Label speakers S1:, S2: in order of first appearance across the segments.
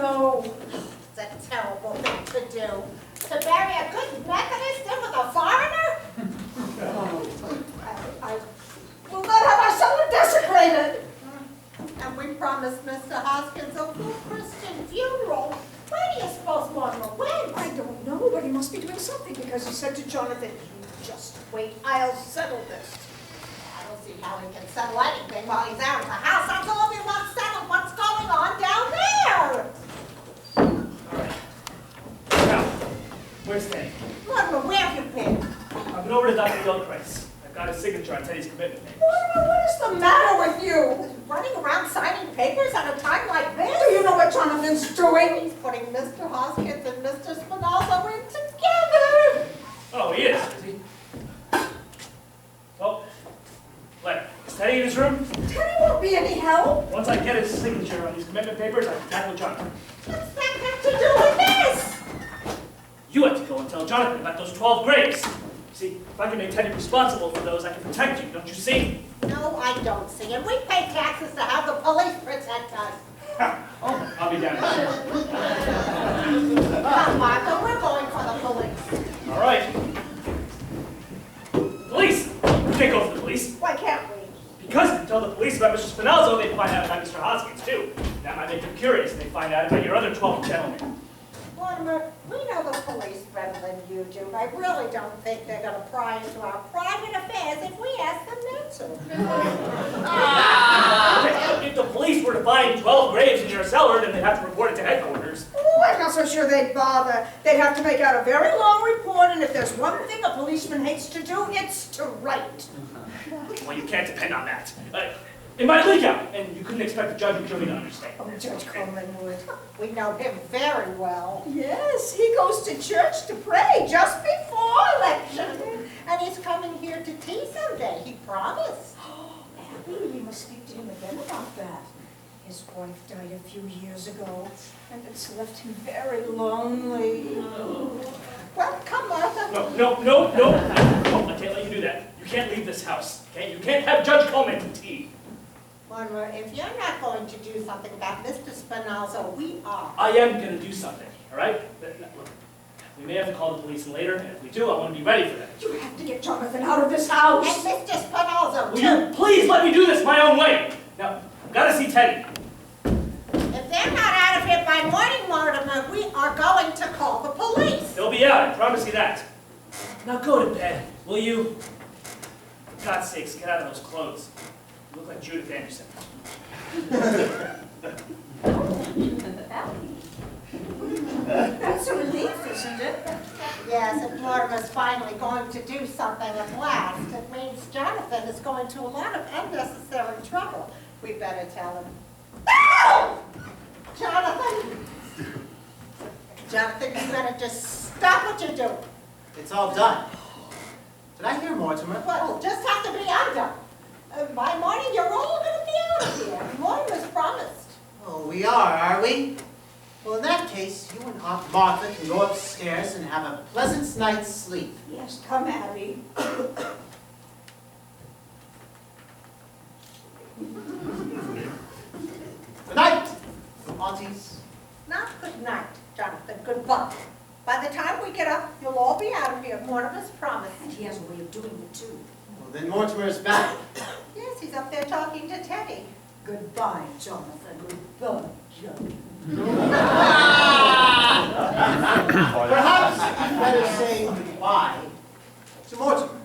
S1: no. It's a terrible thing to do. To bury a good Methodist in with a foreigner?
S2: We'll not have our cellar desecrated.
S1: And we promised Mr. Hoskins a full Christian funeral. When do you suppose Mortimer went?
S2: I don't know, but he must be doing something because he said to Jonathan, "You just wait, I'll settle this."
S1: I don't see how he can settle anything while he's out of the house until everyone's settled what's going on down there.
S3: All right. Now, where's Teddy?
S1: Mortimer, where have you been?
S3: I've been over to Dr. Gilchrist. I've got his signature on Teddy's commitment papers.
S2: Mortimer, what is the matter with you?
S1: Running around signing papers at a time like this?
S2: Do you know what Jonathan's doing?
S1: He's putting Mr. Hoskins and Mr. Spinozzo in together.
S3: Oh, he is he? Well, Leonard, is Teddy in his room?
S2: Teddy won't be any help.
S3: Once I get his signature on these commitment papers, I can tackle Jonathan.
S1: What's that got to do with this?
S3: You have to go and tell Jonathan about those 12 graves. See, if I can make Teddy responsible for those, I can protect you, don't you see?
S1: No, I don't see him. We pay taxes to have the police protect us.
S3: Oh, I'll be down.
S1: Come, Martha, we're going for the police.
S3: All right. Police! You can't go for the police.
S1: Why can't we?
S3: Because if you tell the police about Mr. Spinozzo, they find out about Mr. Hoskins, too. That might make them curious, and they find out about your other 12 gentlemen.
S1: Mortimer, we know the police better than you do. I really don't think they're going to pry into our private affairs if we ask them not to.
S3: If the police were to find 12 graves in your cellar, then they'd have to report it to headquarters.
S2: Oh, I'm not so sure they'd bother. They'd have to make out a very long report, and if there's one thing a policeman hates to do, it's to write.
S3: Well, you can't depend on that. It might leak out, and you couldn't expect the judge and jury to understand.
S2: Oh, Judge Coleman would.
S1: We know him very well.
S2: Yes, he goes to church to pray just before election.
S1: And he's coming here to tea someday, he promised.
S2: Oh, Abby, we must speak to him again about that. His wife died a few years ago, and it's left him very lonely.
S1: Well, come, Martha.
S3: No, I can't let you do that. You can't leave this house, okay? You can't have Judge Coleman to tea.
S1: Mortimer, if you're not going to do something about Mr. Spinozzo, we are.
S3: I am going to do something, all right? Look, we may have to call the police later, and if we do, I want to be ready for that.
S2: You have to get Jonathan out of this house.
S1: And Mr. Spinozzo,
S3: Will
S1: too.
S3: you please let me do this my own way? Now, I've got to see Teddy.
S1: If they're not out of here by morning, Mortimer, we are going to call the police.
S3: They'll be out, I promise you that. Now go to bed, will you? For God's sakes, get out of those clothes. You look like Judith Anderson.
S2: That's a relief, isn't it?
S1: Yes, if Mortimer's finally going to do something at last, it means Jonathan is going to a lot of unnecessary trouble. We better tell him. No! Jonathan! Jonathan, you better just stop what you're doing.
S4: It's all done. Did I hear Mortimer?
S1: Well, it'll just have to be undone. By morning, you're all going to be out of here. Mortimer's promised.
S4: Oh, we are we? Well, in that case, you and Aunt Martha can go upstairs and have a pleasant night's sleep.
S2: Yes, come, Abby.
S4: Good night, aunties.
S1: Not good night, Jonathan. Goodbye. By the time we get up, you'll all be out of here. Mortimer's promised.
S2: And he has a way of doing it, too.
S4: Well, then Mortimer's back.
S1: Yes, he's up there talking to Teddy.
S2: Goodbye, Jonathan. Goodbye, Jonathan.
S4: Perhaps you'd better say goodbye to Mortimer.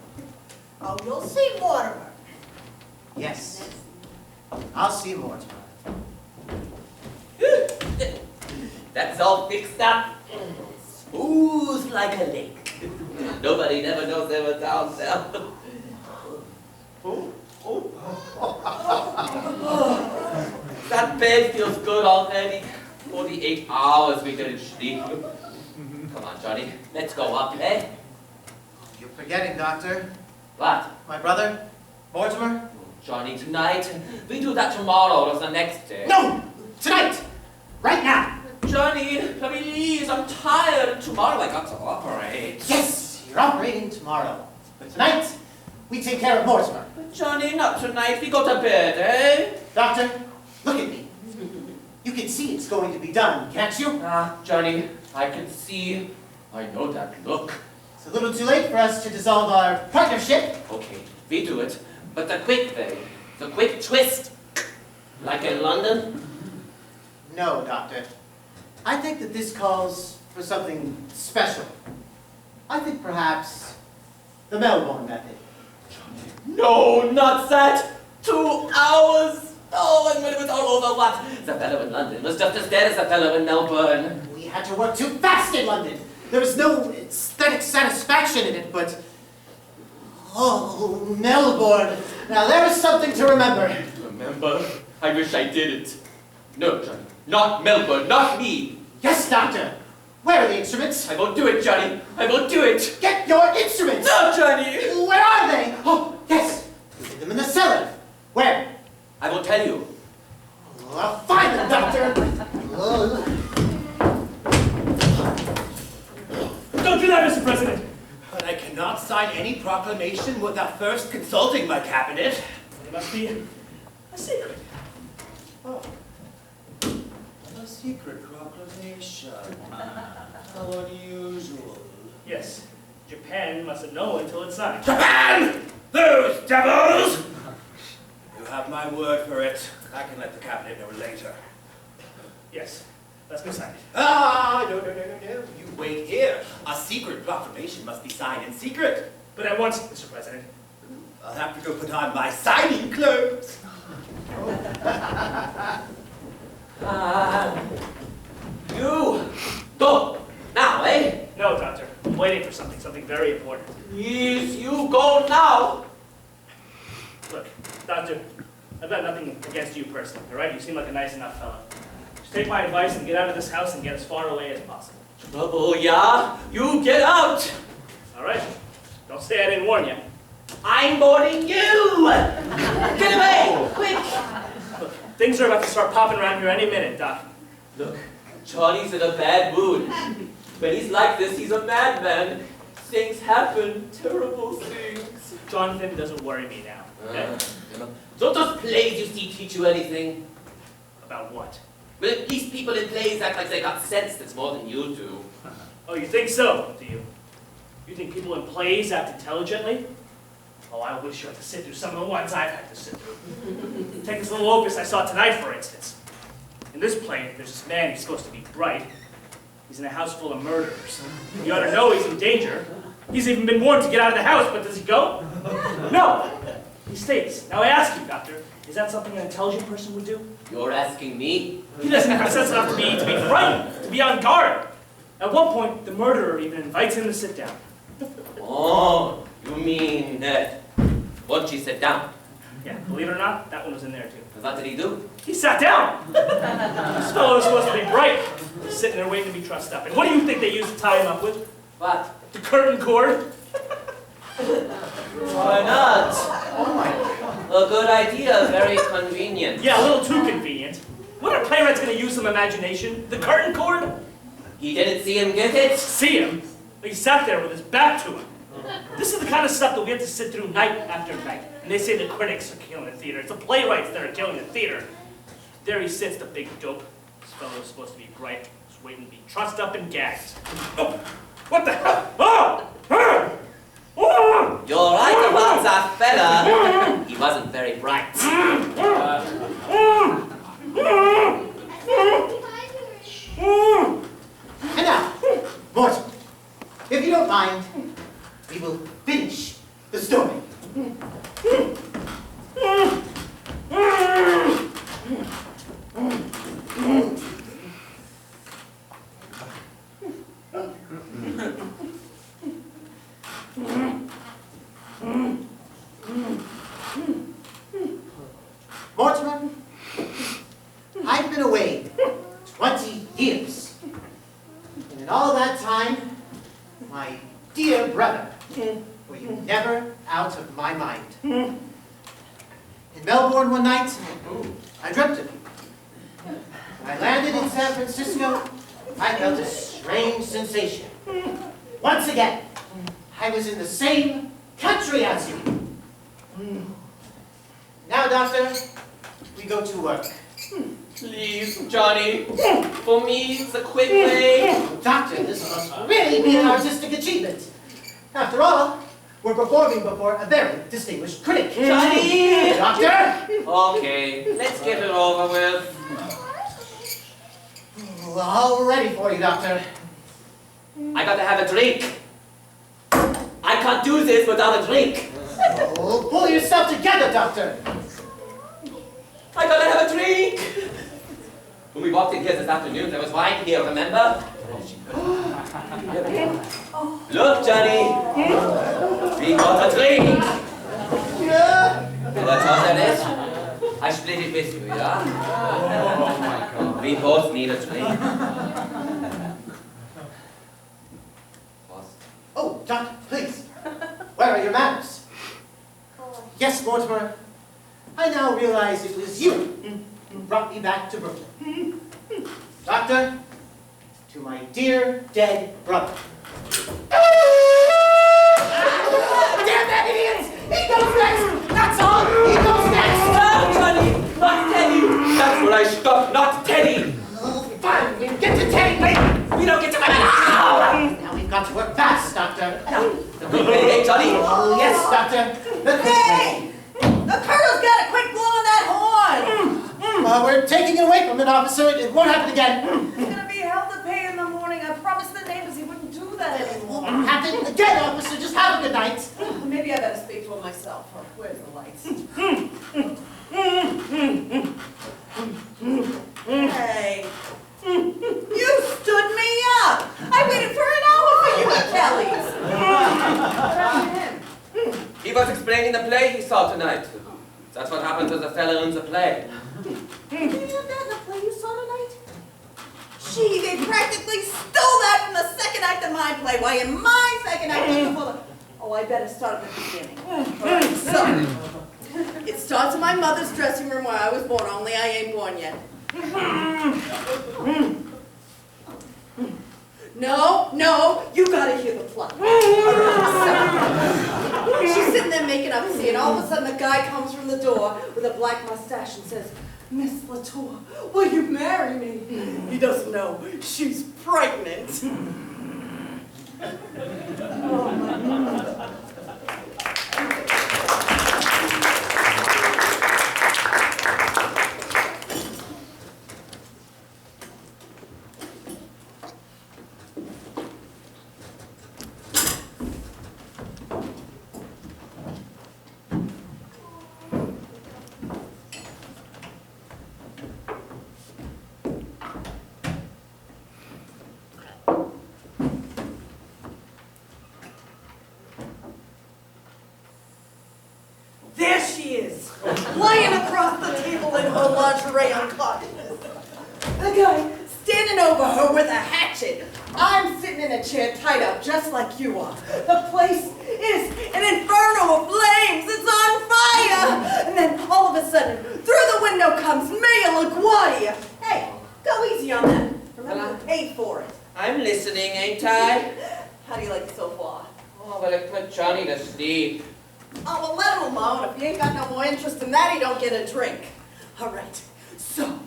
S1: Oh, you'll see Mortimer.
S4: Yes, I'll see Mortimer.
S5: That's all fixed up. Smooth like a lake. Nobody never knows they were down there. That bed feels good already. 48 hours we didn't sleep. Come on, Johnny. Let's go up, eh?
S4: You're forgetting, Doctor.
S5: What?
S4: My brother, Mortimer.
S5: Johnny, tonight. We do that tomorrow or the next day.
S4: No! Tonight! Right now!
S5: Johnny, please, I'm tired. Tomorrow I got to operate.
S4: Yes, you're operating tomorrow. But tonight, we take care of Mortimer.
S5: But Johnny, not tonight. We go to bed, eh?
S4: Doctor, look at me. You You can see it's going to be done, can't you?
S5: Ah, Johnny, I can see. I know that look.
S4: It's a little too late for us to dissolve our partnership.
S5: Okay, we do it. But the quick way, the quick twist. Like in London?
S4: No, Doctor. I think that this calls for something special. I think perhaps the Melbourne method.
S5: No, not that! 2 hours! Oh, and when it was all over, what? The fellow in London was just as dead as the fellow in Melbourne.
S4: We had to work too fast in London. There was no aesthetic satisfaction in it, but... Oh, Melbourne. Now there is something to remember.
S5: Remember? I wish I didn't. No, Johnny. Not Melbourne, not me.
S4: Yes, Doctor. Where are the instruments?
S5: I won't do it, Johnny. I won't do it.
S4: Get your instruments!
S5: No, Johnny!
S4: Where are they? Oh, yes. We hid them in the cellar. Where?
S5: I will tell you.
S4: Oh, I'll find them, Doctor. Oh.
S3: Don't do that, Mr. President.
S6: But I cannot sign any proclamation without first consulting my cabinet.
S3: It must be a secret.
S6: Oh. A secret proclamation. How unusual.
S3: Yes, Japan mustn't know until it's signed.
S6: Japan! Those devils! You have my word for it. I can let the cabinet know later.
S3: Yes, let's go sign it.
S6: Ah, no. You wait here. A secret proclamation must be signed in secret.
S3: But at once, Mr. President.
S6: I'll have to go put on my signing clothes.
S5: You go now, eh?
S3: No, Doctor. I'm waiting for something very important.
S5: Yes, you go now.
S3: Look, Doctor, I've got nothing against you personally, all right? You seem like a nice enough fellow. Just take my advice and get out of this house and get as far away as possible.
S5: Trouble, yeah? You get out.
S3: All right? Don't say I didn't warn you.
S5: I'm warning you. Get away, quick.
S3: Look, things are about to start popping around here any minute, Doc.
S5: Look, Johnny's in a bad mood. When he's like this, he's a madman. Things happen, terrible things.
S3: Jonathan doesn't worry me now, okay?
S5: Don't those plays you see teach you anything?
S3: About what?
S5: Well, at least people in plays act like they got sense that's more than you do.
S3: Oh, you think so, do you? You think people in plays act intelligently? Oh, I wish you had to sit through some of the ones I've had to sit through. Take this little opus I saw tonight, for instance. In this play, there's this man, he's supposed to be bright. He's in a house full of murderers. You ought to know he's in danger. He's even been warned to get out of the house, but does he go? No! He stays. Now I ask you, Doctor, is that something an intelligent person would do?
S5: You're asking me?
S3: He doesn't have sense enough to be frightened, to be on guard. At one point, the murderer even invites him to sit down.
S5: Oh, you mean that once you sit down?
S3: Yeah, believe it or not, that one was in there too.
S5: What did he do?
S3: He sat down! This fellow was supposed to be bright, sitting there waiting to be trussed up. And what do you think they used to tie him up with?
S5: What?
S3: The curtain cord?
S5: Why not?
S4: Oh my God.
S5: A good idea, very convenient.
S3: Yeah, a little too convenient. What are playwrights going to use some imagination? The curtain cord?
S5: He didn't see him get it?
S3: See him? He sat there with his back to him. This is the kind of stuff that we have to sit through night after night. And they say the critics are killing the theater. It's the playwrights that are killing the theater. There he sits, the big dope. This fellow's supposed to be bright, just waiting to be trussed up and gagged. Oh, what the hell? Oh! Oh! Oh!
S5: You're right about that fella. He wasn't very bright.
S4: And now, Mortimer, if you don't mind, we will finish the story. Mortimer, I've been away 20 years. And in all that time, my dear brother, were you never out of my mind. In Melbourne one night, I dreamt of you. When I landed in San Francisco, I felt a strange sensation. Once again, I was in the same country as you. Now, Doctor, we go to work.
S5: Please, Johnny. For me, it's a quick way.
S4: Doctor, this must really be an artistic achievement. After all, we're performing before a very distinguished critic.
S5: Johnny!
S4: Doctor?
S5: Okay, let's get it over with.
S4: All ready for you, Doctor.
S5: I gotta have a drink. I can't do this without a drink.
S4: Oh, pull yourself together, Doctor.
S5: I gotta have a drink. When we walked in here this afternoon, there was wine here, remember? Look, Johnny. We got a drink. That's all that is. I split it with you, yeah? We both need a drink.
S4: Oh, Doctor, please. Where are your manners? Yes, Mortimer. I now realize it was you who brought me back to Brooklyn. Doctor, to my dear dead brother. Damn that idiot! He goes next! That's all! He goes next!
S5: No, Johnny! Not Teddy! That's where I stop, not Teddy!
S4: Oh, fine, we get to Teddy! Wait! We don't get to Now we've got to work fast, Doctor.
S5: The good way, eh, Johnny?
S4: Oh, yes, Doctor. The quick way.
S2: The colonel's got to quit blowing that horn!
S4: We're taking it away from it, officer. It won't happen again.
S2: He's going to be held to pay in the morning. I promised the neighbors he wouldn't do that anymore.
S4: Won't happen again, officer. Just have a good night.
S2: Maybe I better speak to him myself. Or where's the lights? Hey, you stood me up. I waited for an hour for you at Kelly's. What happened to him?
S5: He was explaining the play he saw tonight. That's what happens when the fella owns a play.
S2: Did you have that in the play you saw tonight? Gee, they practically stole that from the second act of my play. Why, in my second act, was before the... Oh, I better start at the beginning. All right, so, it starts in my mother's dressing room where I was born, only I ain't born yet. No, you gotta hear the plot. She's sitting there making up a scene. All of a sudden, the guy comes from the door with a black mustache and says, "Miss Latour, will you marry me?" He doesn't know. She's pregnant. Oh, my God. There she is, lying across the table in her lingerie unconscious. The guy standing over her with a hatchet. I'm sitting in a chair tied up just like you are. The place is an inferno of flames. It's on fire. And then all of a sudden, through the window comes Mayor LaGuardia. Hey, go easy on that. Remember, you paid for it.
S5: I'm listening, ain't I?
S2: How do you like it so far?
S5: Oh, well, I put Johnny to sleep.
S2: Oh, well, let him alone. If he ain't got no more interest in that, he don't get a drink. All right, so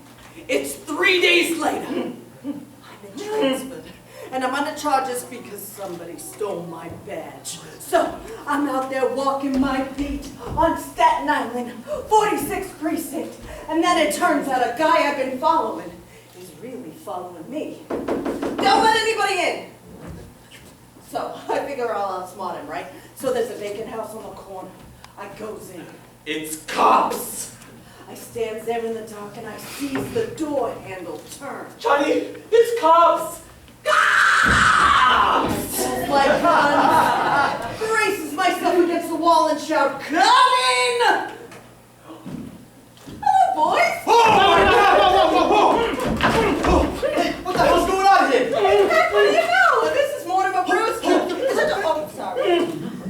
S2: it's 3 days later. I'm in transferred, and I'm under charges because somebody stole my badge. So I'm out there walking my beat on Staten Island, 46th precinct, and then it turns out a guy I've been following is really following me. Don't let anybody in. So I figure I'll outsmart him, right? So there's a vacant house on the corner. I goes in.
S5: It's cops!
S2: I stands there in the dark and I sees the door handle turn.
S5: Johnny, it's cops!
S2: I pulls my gun, braces myself against the wall and shout, "Come in!" Hello, boys.
S6: What the hell's going on here?
S2: Heck, what do you know? This is Mortimer Brewster. Oh, sorry.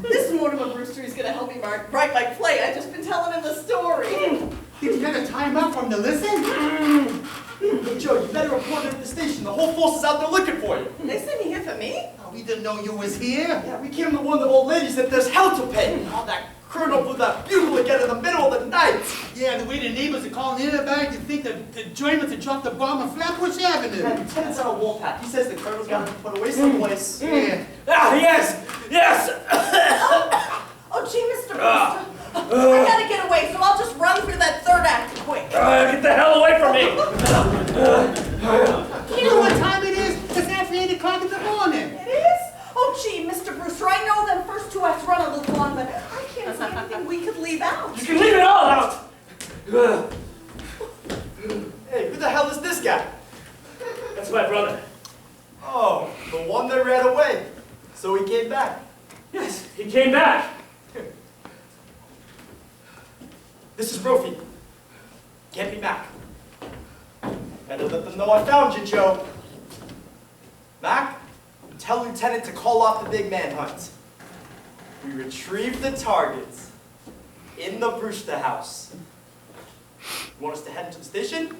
S2: This is Mortimer Brewster. He's going to help me write my play. I've just been telling him the story.
S7: Did you get a time out from the listen?
S6: Hey, Joe, you better report it at the station. The whole force is out there looking for you.
S2: They sent me here for me?
S7: We didn't know you was here.
S6: Yeah, we came to warn the old ladies that there's hell to pay.
S7: All that
S8: Colonel blew that bugle again in the middle of the night.
S7: Yeah, the way the neighbors are calling in about it, you think the joint must have dropped the bomb on Flatbush Avenue.
S8: And Lieutenant's on a warpath. He says the Colonel's got him put away someplace.
S7: Yeah.
S6: Ah, yes, yes.
S2: Oh, gee, Mr. Brewster. I gotta get away, so I'll just run through that third act quick.
S3: Get the hell away from me!
S7: You know what time it is? It's after 8 o'clock in the morning.
S2: It is? Oh, gee, Mr. Brewster, I know them first two acts run a little long, but I can't see anything we could leave out.
S3: You can leave it all out!
S8: Hey, who the hell is this guy?
S3: That's my brother.
S8: Oh, the one that ran away. So he came back.
S3: Yes, he came back.
S8: This is Brophy. Get me Mac. Better let them know I found you, Joe. Mac, tell Lieutenant to call off the big man hunt. We retrieved the targets in the Brewster house. You want us to head to the station?